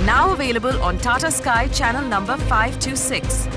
Now available on Tata Sky channel number 526.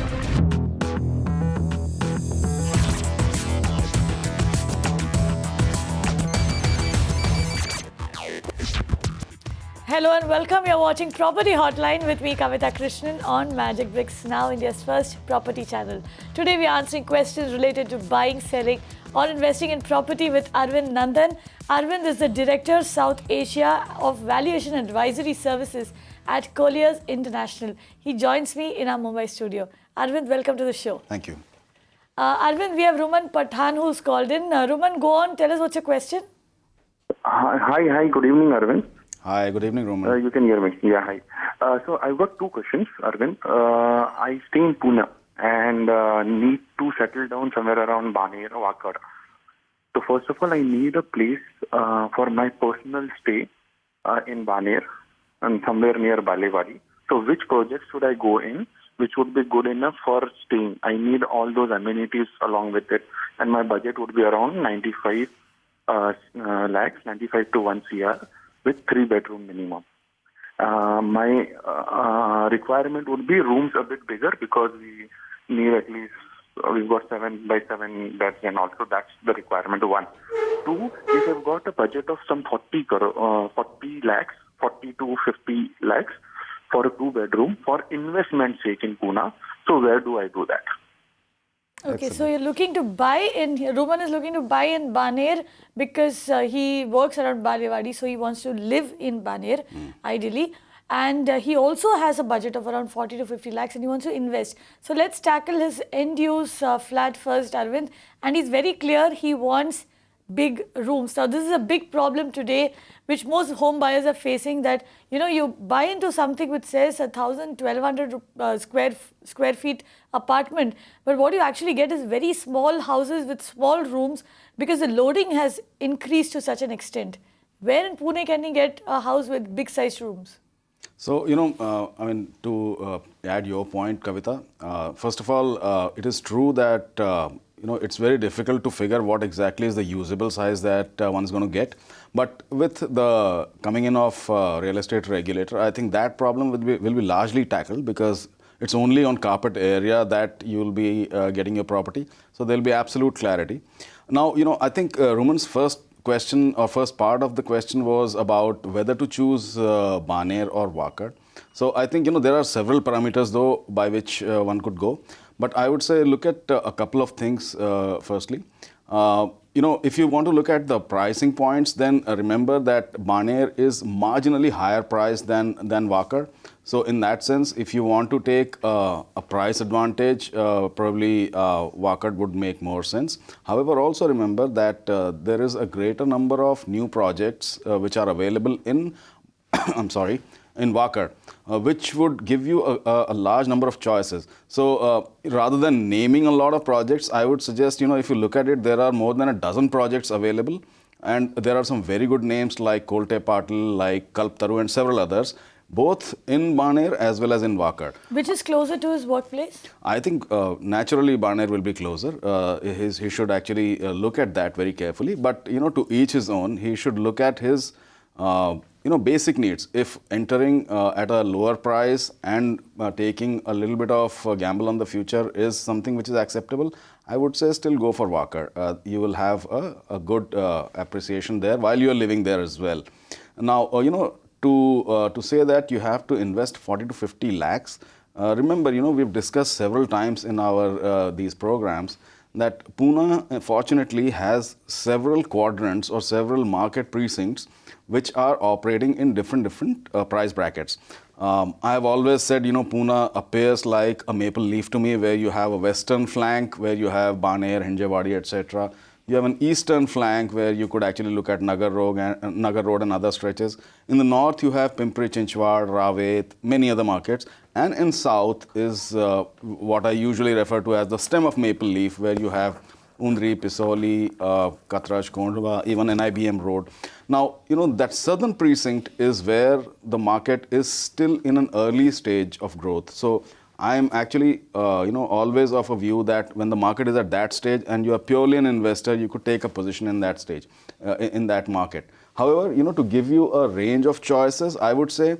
Hello and welcome. You're watching Property Hotline with me, Kavita Krishnan, on Magicbricks Now, India's first property channel. Today we are answering questions related to buying, selling, or investing in property with Arvind Nandan. Arvind is the Director, South Asia of Valuation Advisory Services at Colliers International. He joins me in our Mumbai studio. Arvind, welcome to the show. Thank you. Arvind, we have Ruman Pathan who's called in. Ruman, go on. Tell us what's your question. Hi. Good evening, Arvind. Hi, good evening, Roman. You can hear me. Yeah, hi. So I've got two questions, Arvind. I stay in Pune and need to settle down somewhere around Baner or Wakad. So first of all, I need a place for my personal stay in Baner and somewhere near Balewadi. So which project should I go in, which would be good enough for staying? I need all those amenities along with it, and my budget would be around 95 lakhs, 95 to 1 CR. With 3-bedroom minimum. My requirement would be rooms a bit bigger because we need at least, we've got 7x7 beds and also that's the requirement, 1. 2, if I've got a budget of some 40 lakhs, 40 to 50 lakhs for a 2-bedroom for investment sake in Pune, so where do I do that? Okay, Excellent. so you're looking to buy in, Roman is looking to buy in Baner because he works around Balewadi, so he wants to live in Baner, ideally. And he also has a budget of around 40 to 50 lakhs and he wants to invest. So let's tackle his end-use flat first, Arvind. And he's very clear he wants big rooms. Now, this is a big problem today, which most home buyers are facing, that, you know, you buy into something which says 1,000, 1,200 square feet apartment, but what you actually get is very small houses with small rooms because the loading has increased to such an extent. Where in Pune can you get a house with big sized rooms? So, to add your point, Kavita, first of all, it is true that it's very difficult to figure what exactly is the usable size that one's going to get. But with the coming in of real estate regulator, I think that problem will be largely tackled because it's only on carpet area that you will be getting your property. So there'll be absolute clarity. Now, I think Ruman's first question or first part of the question was about whether to choose Baner or Wakad. So I think, there are several parameters though by which one could go. But I would say look at a couple of things firstly. If you want to look at the pricing points, then remember that Baner is marginally higher priced than Wakad. So in that sense, if you want to take a price advantage, probably Wakad would make more sense. However, also remember that there is a greater number of new projects which are available in, in Wakad, which would give you a large number of choices. So rather than naming a lot of projects, I would suggest, if you look at it, there are more than a dozen projects available. And there are some very good names like Kolte Patil, like Kalptaru and several others, both in Baner as well as in Wakad. Which is closer to his workplace? I think naturally Baner will be closer. He should actually look at that very carefully. But, to each his own, he should look at his basic needs. If entering at a lower price and taking a little bit of gamble on the future is something which is acceptable, I would say still go for Wakad. You will have a good appreciation there while you are living there as well. Now, to say that you have to invest 40 to 50 lakhs, remember, we've discussed several times in our these programs that Pune fortunately has several quadrants or several market precincts which are operating in different price brackets. I have always said, Pune appears like a maple leaf to me, where you have a western flank where you have Baner, Hinjewadi, etc. You have an eastern flank where you could actually look at Nagar Road and other stretches. In the north, you have Pimpri Chinchwad, Ravet, many other markets. And in south is what I usually refer to as the stem of maple leaf, where you have Undri, Pisoli, Katraj, Kondwa, even NIBM Road. Now, that southern precinct is where the market is still in an early stage of growth. So I'm actually, always of a view that when the market is at that stage and you are purely an investor, you could take a position in that stage, in that market. However, to give you a range of choices, I would say,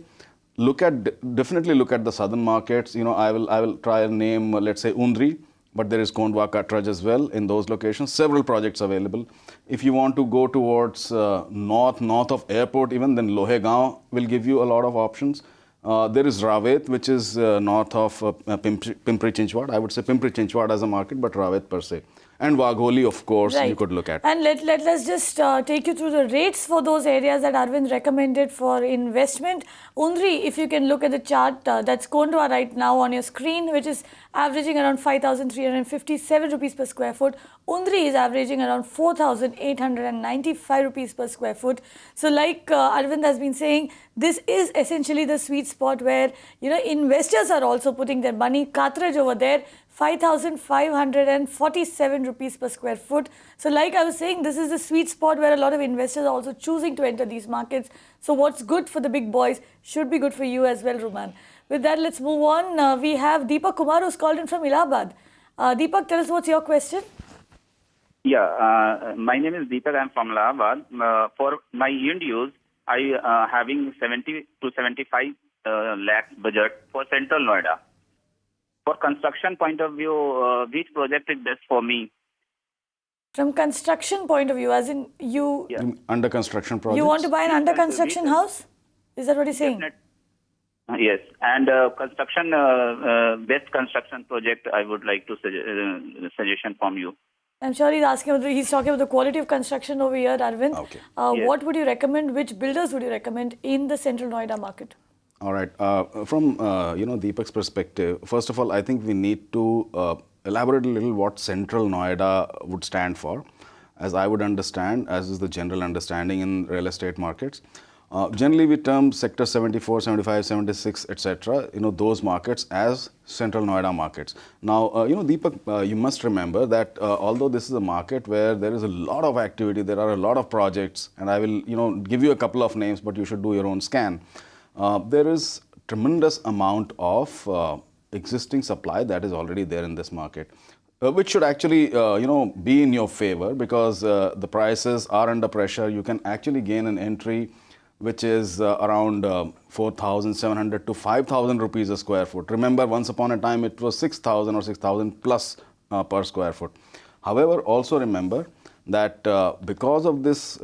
definitely look at the southern markets. I will try and name, let's say, Undri, but there is Kondwa, Katraj as well in those locations. Several projects available. If you want to go towards north of airport even, then Lohegaon will give you a lot of options. There is Ravet, which is north of Pimpri Chinchwad. I would say Pimpri Chinchwad as a market, but Ravet per se. And Wagholi, of course, you could look at. And let's just take you through the rates for those areas that Arvind recommended for investment. Undri, if you can look at the chart, that's Kondwa right now on your screen, which is averaging around 5,357 rupees per square foot. Undri is averaging around 4,895 rupees per square foot. So like Arvind has been saying, this is essentially the sweet spot where, investors are also putting their money. Katraj over there, 5,547 rupees per square foot. So like I was saying, this is the sweet spot where a lot of investors are also choosing to enter these markets. So what's good for the big boys should be good for you as well, Ruman. With that, let's move on. We have Deepak Kumar who's called in from Allahabad. Deepak, tell us what's your question? Yeah, my name is Deepak. I'm from Allahabad. For my yield use, I having 70 to 75 lakh budget for Central Noida. For construction point of view, which project is best for me? From construction point of view, as in you... Yeah. Under construction projects? You want to buy an under construction house? Is that what you're saying? Yes, and best construction project I would like to suggestion from you. I'm sure he's talking about the quality of construction over here, Arvind. Okay. Yes. What would you recommend? Which builders would you recommend in the Central Noida market? All right. From Deepak's perspective, first of all, I think we need to elaborate a little what Central Noida would stand for. As I would understand, as is the general understanding in real estate markets, generally we term sector 74, 75, 76, etc. Those markets as Central Noida markets. Now, Deepak, you must remember that although this is a market where there is a lot of activity, there are a lot of projects, and I will give you a couple of names, but you should do your own scan. There is tremendous amount of existing supply that is already there in this market, which should actually, be in your favor because the prices are under pressure. You can actually gain an entry which is around 4,700 to 5,000 rupees a square foot. Remember, once upon a time, it was 6,000 or 6,000 plus per square foot. However, also remember that because of this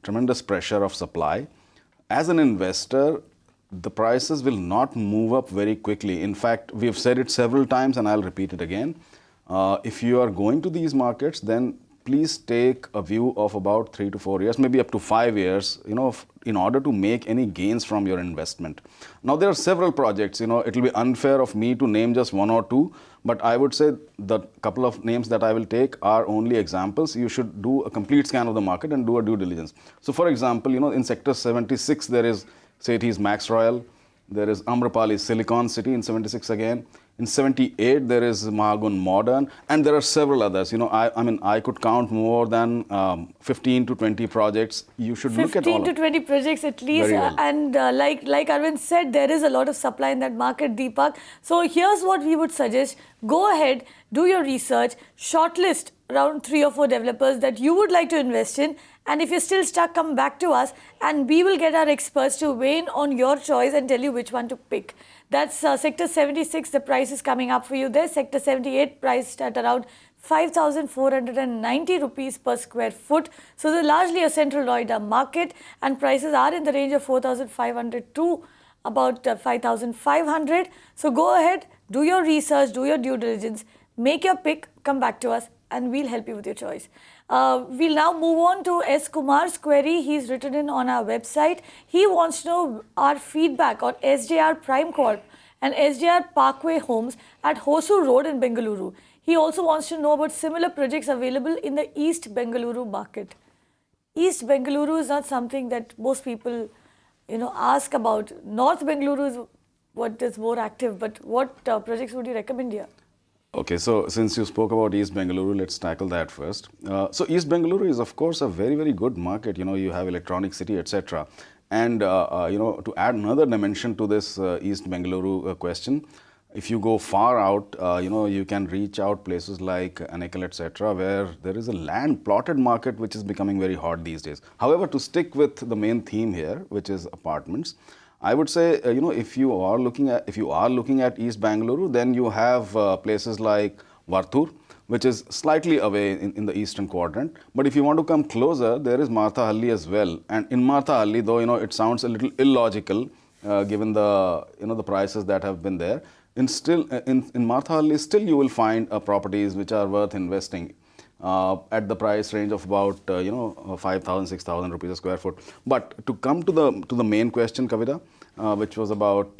tremendous pressure of supply, as an investor, the prices will not move up very quickly. In fact, we have said it several times and I'll repeat it again. If you are going to these markets, then please take a view of about 3 to 4 years, maybe up to 5 years, in order to make any gains from your investment. Now, there are several projects, it will be unfair of me to name just one or two, but I would say the couple of names that I will take are only examples. You should do a complete scan of the market and do a due diligence. So, for example, in sector 76, there is Sethi's Max Royal, there is Amrapali's Silicon City in 76 again. In 78, there is Mahagun Modern, and there are several others. I could count more than 15 to 20 projects. You should look at all 15 to 20 projects at least. Very well. And like Arvind said, there is a lot of supply in that market, Deepak. So here's what we would suggest. Go ahead, do your research, shortlist around 3 or 4 developers that you would like to invest in. And if you're still stuck, come back to us and we will get our experts to weigh in on your choice and tell you which one to pick. That's Sector 76, the price is coming up for you there. Sector 78 priced at around 5,490 rupees per square foot. So they're largely a Central Noida market and prices are in the range of 4,500 to about 5,500. So go ahead, do your research, do your due diligence, make your pick, come back to us and we'll help you with your choice. We'll now move on to S. Kumar's query. He's written in on our website. He wants to know our feedback on SJR Prime Corp and SJR Parkway Homes at Hosur Road in Bengaluru. He also wants to know about similar projects available in the East Bengaluru market. East Bengaluru is not something that most people, ask about. North Bengaluru is what is more active, but what projects would you recommend here? Okay, so since you spoke about East Bengaluru, let's tackle that first. So East Bengaluru is, of course, a very, very good market. You have Electronic City, etc. And, to add another dimension to this East Bengaluru question, if you go far out, you can reach out places like Anekal, etc., where there is a land plotted market which is becoming very hot these days. However, to stick with the main theme here, which is apartments, I would say, if you are looking at East Bangalore, then you have places like Varthur, which is slightly away in the eastern quadrant. But if you want to come closer, there is Marthahalli as well. And in Marthahalli, though, it sounds a little illogical given the the prices that have been there. In Marthahalli, still you will find properties which are worth investing at the price range of about 5,000, 6,000 rupees a square foot. But to come to the main question, Kavita, which was about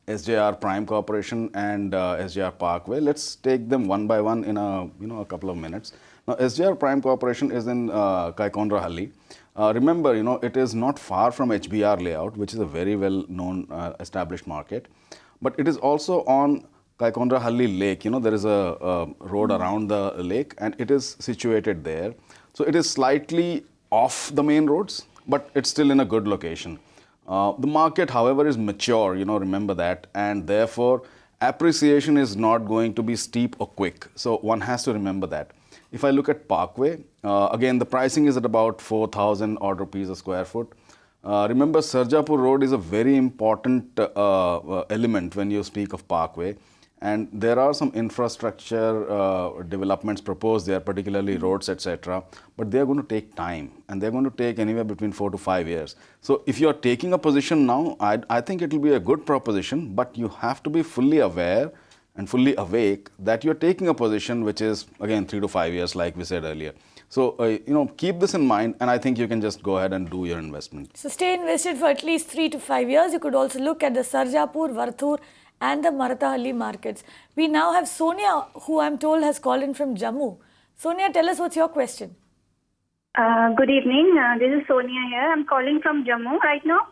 SJR Prime Corporation and SJR Parkway. Let's take them one by one in a couple of minutes. Now, SJR Prime Corporation is in Kaikondrahalli. Remember, it is not far from HBR layout, which is a very well-known established market. But it is also on Kaikondrahalli Lake. There is a road around the lake, and it is situated there. So it is slightly off the main roads, but it's still in a good location. The market, however, is mature, remember that, and therefore appreciation is not going to be steep or quick. So one has to remember that. If I look at Parkway, again, the pricing is at about 4,000 odd rupees a square foot. Remember, Sarjapur Road is a very important element when you speak of Parkway. And there are some infrastructure developments proposed there, particularly roads, etc. But they are going to take time, and they're going to take anywhere between 4 to 5 years. So if you are taking a position now, I think it will be a good proposition, but you have to be fully aware and fully awake that you're taking a position which is, again, 3 to 5 years, like we said earlier. So, keep this in mind, and I think you can just go ahead and do your investment. So stay invested for at least 3 to 5 years. You could also look at the Sarjapur, Varthur, and the Marthahalli markets. We now have Sonia, who I'm told has called in from Jammu. Sonia, tell us what's your question. Good evening. This is Sonia here. I'm calling from Jammu right now.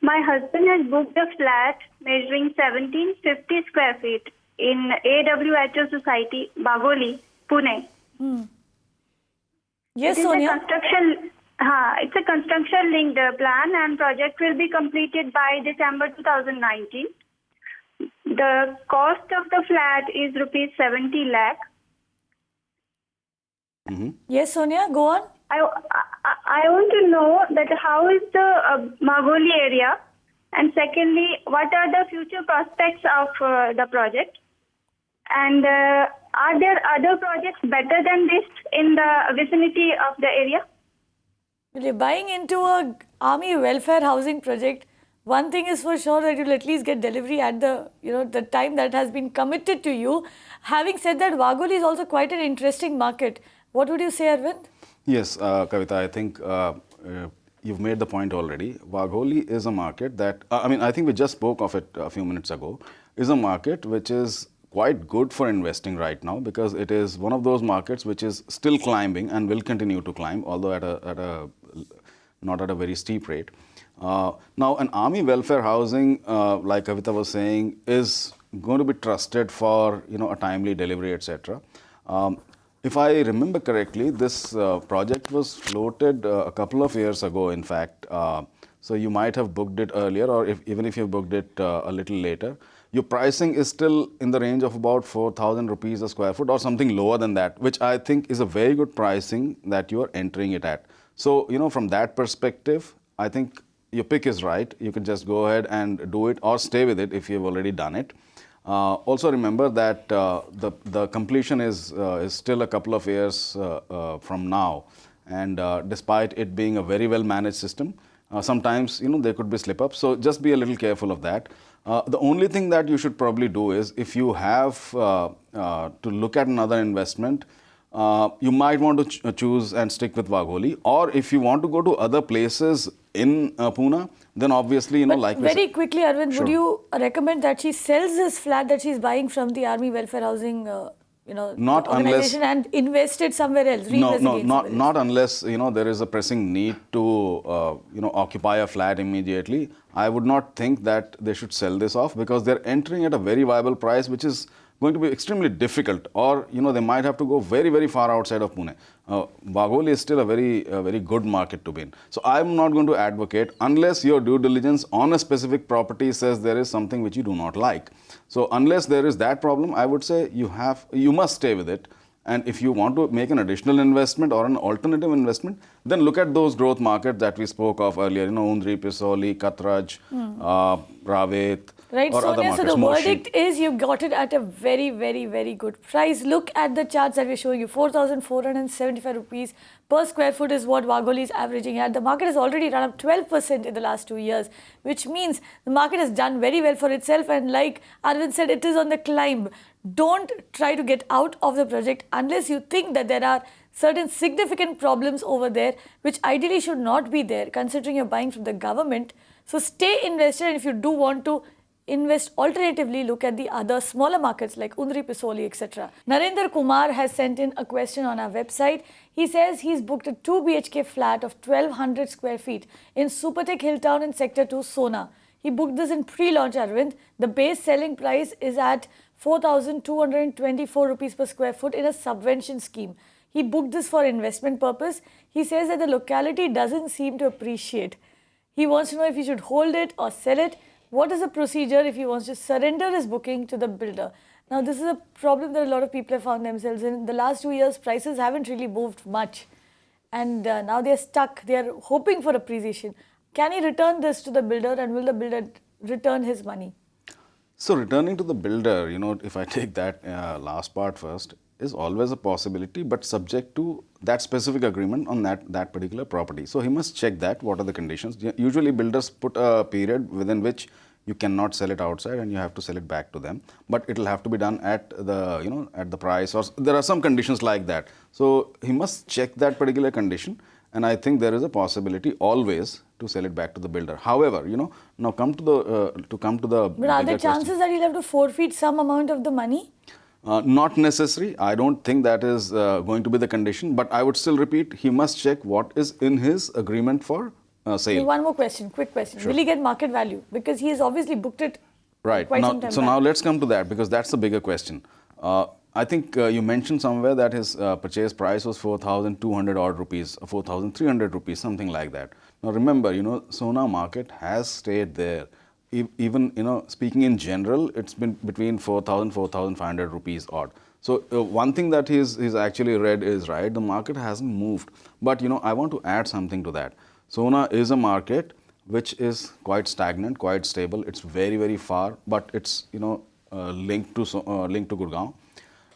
My husband has booked a flat measuring 1750 square feet in AWHO Society, Bagoli, Pune. Yes, Sonia. It's a construction-linked plan, and project will be completed by December 2019. The cost of the flat is rupees 70 lakh. Yes, Sonia, go on. I want to know that how is the Magoli area, and secondly, what are the future prospects of the project, and are there other projects better than this in the vicinity of the area? Well, you're buying into a army welfare housing project. One thing is for sure, that you'll at least get delivery at the time that has been committed to you. Having said that, Bagoli is also quite an interesting market. What would you say, Arvind? Yes, Kavita, I think you've made the point already. Bagoli is a market that, I think we just spoke of it a few minutes ago, is a market which is quite good for investing right now, because it is one of those markets which is still climbing and will continue to climb, although not at a very steep rate. Now, an army welfare housing, like Kavita was saying, is going to be trusted for a timely delivery, etc. If I remember correctly, this project was floated a couple of years ago, in fact. So you might have booked it earlier, or even if you booked it a little later. Your pricing is still in the range of about 4,000 rupees a square foot, or something lower than that, which I think is a very good pricing that you are entering it at. So, from that perspective, I think your pick is right. You can just go ahead and do it, or stay with it if you've already done it. Also remember that the completion is still a couple of years from now, and despite it being a very well managed system, sometimes there could be slip ups. So just be a little careful of that. The only thing that you should probably do is, if you have to look at another investment, you might want to choose and stick with Bagoli, or if you want to go to other places in Pune, then obviously, like very quickly, Arvind, Sure. would you recommend that she sells this flat that she's buying from the Army Welfare Housing Not organization and invest it somewhere else? Not unless there is a pressing need to occupy a flat immediately. I would not think that they should sell this off, because they're entering at a very viable price, which is going to be extremely difficult, or they might have to go very, very far outside of Pune. Bagoli is still a very good market to be in. So I'm not going to advocate unless your due diligence on a specific property says there is something which you do not like. So unless there is that problem, I would say you must stay with it, And if you want to make an additional investment or an alternative investment, then look at those growth markets that we spoke of earlier, Undri, Pisoli, Katraj, Ravet, Right, or other Sonia, so markets. the Moshi. verdict is you got it at a very, very, very good price. Look at the charts that we're showing you. 4,475 rupees per square foot is what Wagholi is averaging at. The market has already run up 12% in the last 2 years, which means the market has done very well for itself. And like Arvind said, it is on the climb. Don't try to get out of the project unless you think that there are certain significant problems over there, which ideally should not be there, considering you're buying from the government. So stay invested, and if you do want to invest alternatively, look at the other smaller markets like Undri, Pisoli, etc. Narendra Kumar has sent in a question on our website. He says he's booked a 2 BHK flat of 1200 square feet in Supertech Hilltown in Sector 2, Sona. He booked this in pre-launch, Arvind. The base selling price is at 4,224 rupees per square foot in a subvention scheme. He booked this for investment purpose. He says that the locality doesn't seem to appreciate. He wants to know if he should hold it or sell it. What is the procedure if he wants to surrender his booking to the builder? Now, this is a problem that a lot of people have found themselves in. In the last 2 years, prices haven't really moved much. And now they're stuck. They're hoping for appreciation. Can he return this to the builder, and will the builder return his money? So returning to the builder, if I take that last part first, is always a possibility, but subject to that specific agreement on that particular property. So he must check that, what are the conditions. Usually builders put a period within which you cannot sell it outside and you have to sell it back to them. But it will have to be done at the, at the price, or there are some conditions like that. So he must check that particular condition, and I think there is a possibility always to sell it back to the builder. However, now come to the But are there chances question. that he'll have to forfeit some amount of the money? Not necessary. I don't think that is going to be the condition, but I would still repeat, he must check what is in his agreement for sale. One more question, quick question. Sure. Will he get market value? Because he has obviously booked it Right. quite some time So back. now let's come to that, because that's the bigger question. I think you mentioned somewhere that his purchase price was 4,200 odd rupees, 4,300 rupees, something like that. Now remember, Sona market has stayed there. Even, speaking in general, it's been between 4,000, 4,500 rupees odd. So one thing that he's actually read is right, the market hasn't moved. But, I want to add something to that. Sona is a market which is quite stagnant, quite stable. It's very, very far, but it's, linked to Gurgaon.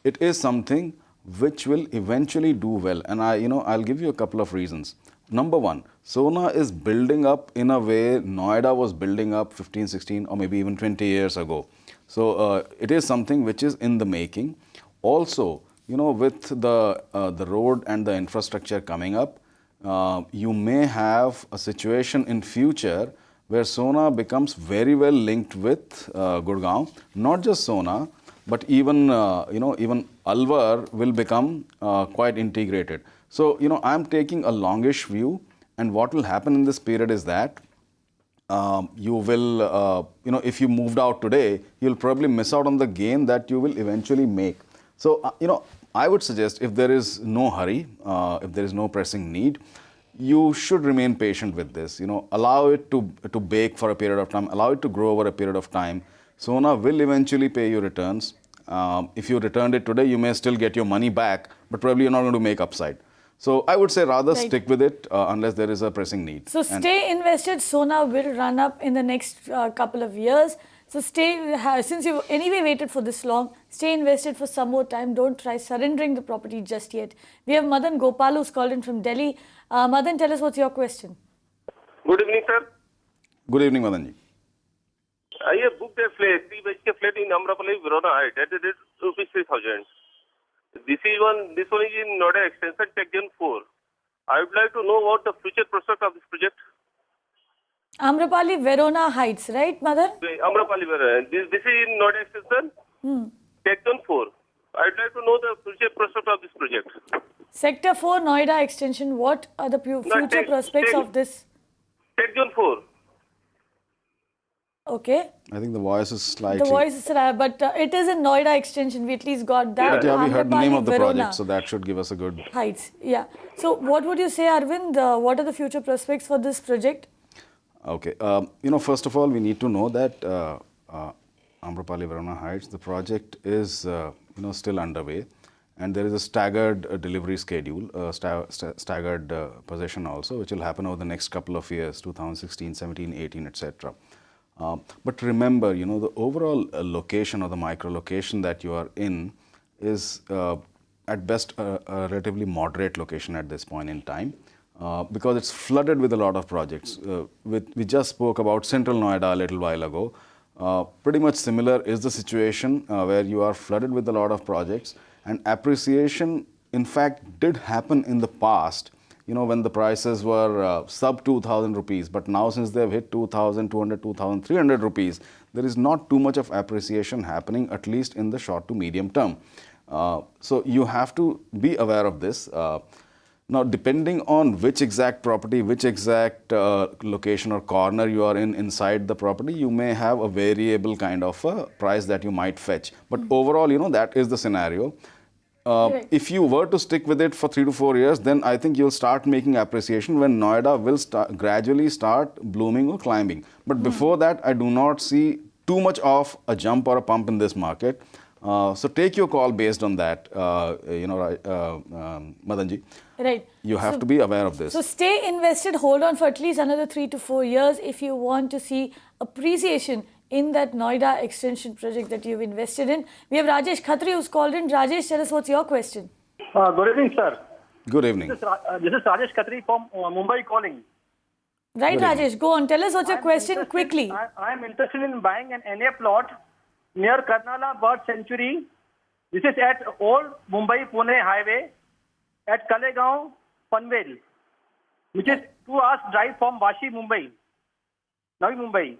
It is something which will eventually do well. And I'll give you a couple of reasons. Number one, Sona is building up in a way Noida was building up 15, 16 or maybe even 20 years ago. So it is something which is in the making. Also, with the road and the infrastructure coming up, you may have a situation in future where Sona becomes very well linked with Gurgaon. Not just Sona, but even even Alwar will become quite integrated. So, I'm taking a longish view, and what will happen in this period is that you will, if you moved out today, you'll probably miss out on the gain that you will eventually make. So, I would suggest, if there is no hurry, if there is no pressing need, you should remain patient with this. Allow it to bake for a period of time, allow it to grow over a period of time. Sona will eventually pay you returns. If you returned it today, you may still get your money back, but probably you're not going to make upside. So I would say rather stick with it unless there is a pressing need. So stay invested. Sona will run up in the next couple of years. So since you've anyway waited for this long, stay invested for some more time. Don't try surrendering the property just yet. We have Madan Gopal who's called in from Delhi. Madan, tell us what's your question. Good evening, sir. Good evening, Madanji. I have booked a flat, 3 BHK flat in Amrapali, Verona Heights, at the rate rupees 3,000. This one is in Noida Extension, Tech Zone 4. I would like to know what the future prospect of this project. Amrapali, Verona Heights, right, Madan? Amrapali, Verona. This is in Noida Extension, Tech Zone 4. I would like to know the future prospect of this project. Sector 4, Noida Extension. What are the future prospects of this? Tech Zone 4. Okay. I think the voice is slightly... The voice is but it is in Noida Extension. We at least got that. But yeah, we heard the name of the Verona project, so that should give us a good... Heights, yeah. So what would you say, Arvind? What are the future prospects for this project? Okay. First of all, we need to know that Amrapali Verona Heights, the project is, still underway. and there is a staggered delivery schedule, staggered possession also, which will happen over the next couple of years, 2016, 17, 18, etc. But remember, the overall location or the micro location that you are in is at best a relatively moderate location at this point in time, because it's flooded with a lot of projects. We just spoke about Central Noida a little while ago. Pretty much similar is the situation where you are flooded with a lot of projects, and appreciation in fact did happen in the past, when the prices were sub 2,000 rupees, but now since they've hit 2,200, 2,300 rupees, there is not too much of appreciation happening, at least in the short to medium term. So you have to be aware of this. Now, depending on which exact property, which exact location or corner you are in inside the property, you may have a variable kind of a price that you might fetch. But overall, that is the scenario. If you were to stick with it for 3 to 4 years, then I think you'll start making appreciation when Noida will gradually start blooming or climbing. But before that, I do not see too much of a jump or a pump in this market. So take your call based on that, Madanji. Right. You have to be aware of this. So stay invested, hold on for at least another 3 to 4 years if you want to see appreciation in that Noida extension project that you've invested in. We have Rajesh Khatri who's called in. Rajesh, tell us what's your question. Good evening, sir. Good evening. This is Rajesh Khatri from Mumbai calling. Right, Rajesh, go on. Tell us what's your question quickly. I am interested in buying an NA plot near Karnala Bird Sanctuary. This is at Old Mumbai-Pune Highway at Kalegaon, Panvel, which is 2 hours drive from Vashi, Mumbai, Navi Mumbai.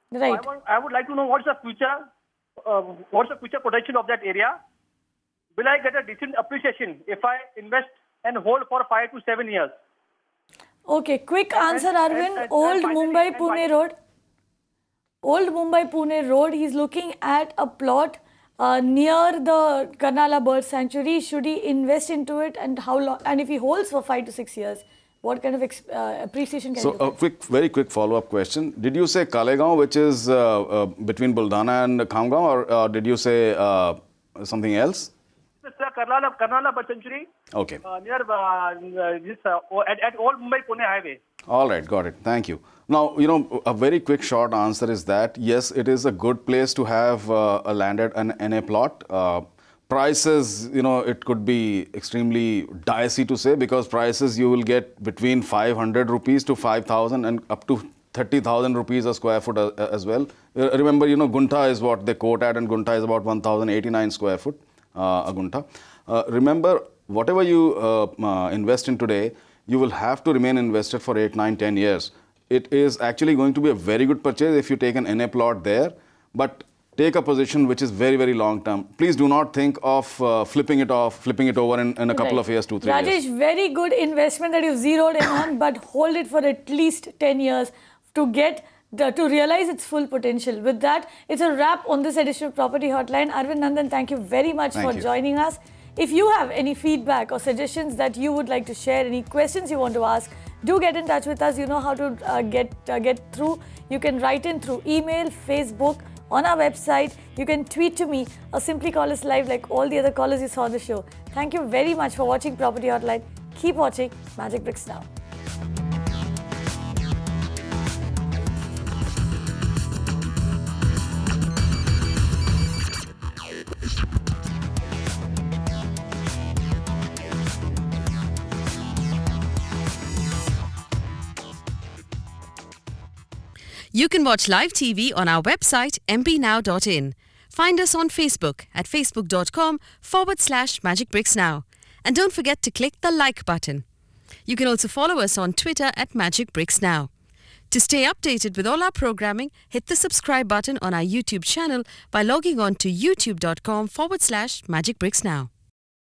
Right. So I would like to know what's the future potential of that area. Will I get a decent appreciation if I invest and hold for 5 to 7 years? Okay, quick answer, Arvind. Old Mumbai-Pune Road. Old Mumbai-Pune Road, he's looking at a plot near the Karnala Bird Sanctuary. Should he invest into it, and how long? And if he holds for 5 to 6 years, what kind of appreciation can he get? Very quick follow-up question. Did you say Kalegaon, which is between Buldana and Khamgaon, or did you say something else? Karnala Bird Sanctuary. Okay. Near at Old Mumbai-Pune Highway. All right, got it. Thank you. Now, a very quick short answer is that, yes, it is a good place to have a landed an NA plot. Prices, it could be extremely dicey to say, because prices you will get between 500 rupees to 5,000 and up to 30,000 rupees a square foot as well. Remember, Gunta is what they quote at, and Gunta is about 1,089 square foot, a Gunta. Remember, whatever you invest in today, you will have to remain invested for 8, 9, 10 years. It is actually going to be a very good purchase if you take an NA plot there, but take a position which is very, very long term. Please do not think of flipping it over in a couple of years, 2, 3 years. Rajesh, very good investment that you've zeroed in on, but hold it for at least 10 years to realize its full potential. With that, it's a wrap on this edition of Property Hotline. Arvind Nandan, thank you very much for joining us. If you have any feedback or suggestions that you would like to share, any questions you want to ask, do get in touch with us. You know how to get through. You can write in through email, Facebook, on our website. You can tweet to me or simply call us live like all the other callers you saw on the show. Thank you very much for watching Property Hotline. Keep watching Magicbricks Now. You can watch live TV on our website mpnow.in. Find us on Facebook at facebook.com/Magicbricks Now. And don't forget to click the like button. You can also follow us on Twitter at Magicbricks Now. To stay updated with all our programming, hit the subscribe button on our YouTube channel by logging on to youtube.com/Magicbricks Now.